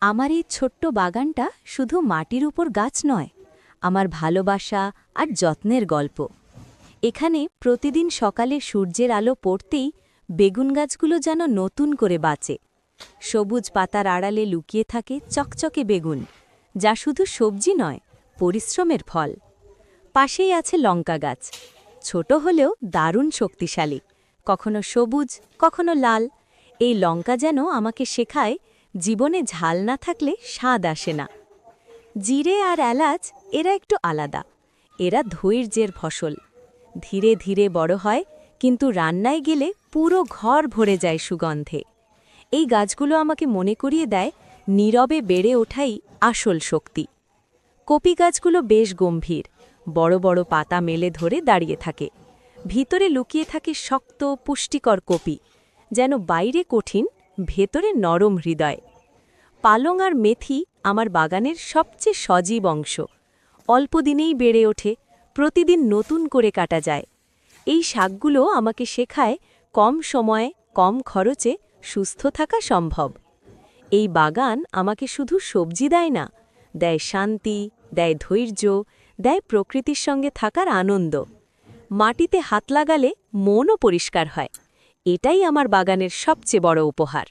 আমার এই ছোট্ট বাগানটা শুধু মাটির উপর গাছ নয়, আমার ভালোবাসা আর যত্নের গল্প। এখানে প্রতিদিন সকালে সূর্যের আলো পড়তেই বেগুন গাছগুলো যেন নতুন করে বাঁচে। সবুজ পাতার আড়ালে লুকিয়ে থাকে চকচকে বেগুন, যা শুধু সবজি নয়, পরিশ্রমের ফল। পাশেই আছে লঙ্কা গাছ, ছোট হলেও দারুণ শক্তিশালী, কখনো সবুজ, কখনো লাল। এই লঙ্কা যেন আমাকে শেখায়, জীবনে ঝাল না থাকলে স্বাদ আসে না। জিরে আর এলাচ এরা একটু আলাদা, এরা ধৈর্যের ফসল। ধীরে ধীরে বড় হয়, কিন্তু রান্নায় গেলে পুরো ঘর ভরে যায় সুগন্ধে। এই গাছগুলো আমাকে মনে করিয়ে দেয়, নীরবে বেড়ে ওঠাই আসল শক্তি। কপি গাছগুলো বেশ গম্ভীর, বড় বড় পাতা মেলে ধরে দাঁড়িয়ে থাকে। ভিতরে লুকিয়ে থাকে শক্ত পুষ্টিকর কপি, যেন বাইরে কঠিন, ভেতরে নরম হৃদয়। পালং আর মেথি আমার বাগানের সবচেয়ে সজীব অংশ। অল্প দিনেই বেড়ে ওঠে, প্রতিদিন নতুন করে কাটা যায়। এই শাকগুলো আমাকে শেখায়, কম সময়ে, কম খরচে সুস্থ থাকা সম্ভব। এই বাগান আমাকে শুধু সবজি দেয় না, দেয় শান্তি, দেয় ধৈর্য, দেয় প্রকৃতির সঙ্গে থাকার আনন্দ। মাটিতে হাত লাগালে মনও পরিষ্কার হয়। এটাই আমার বাগানের সবচেয়ে বড় উপহার।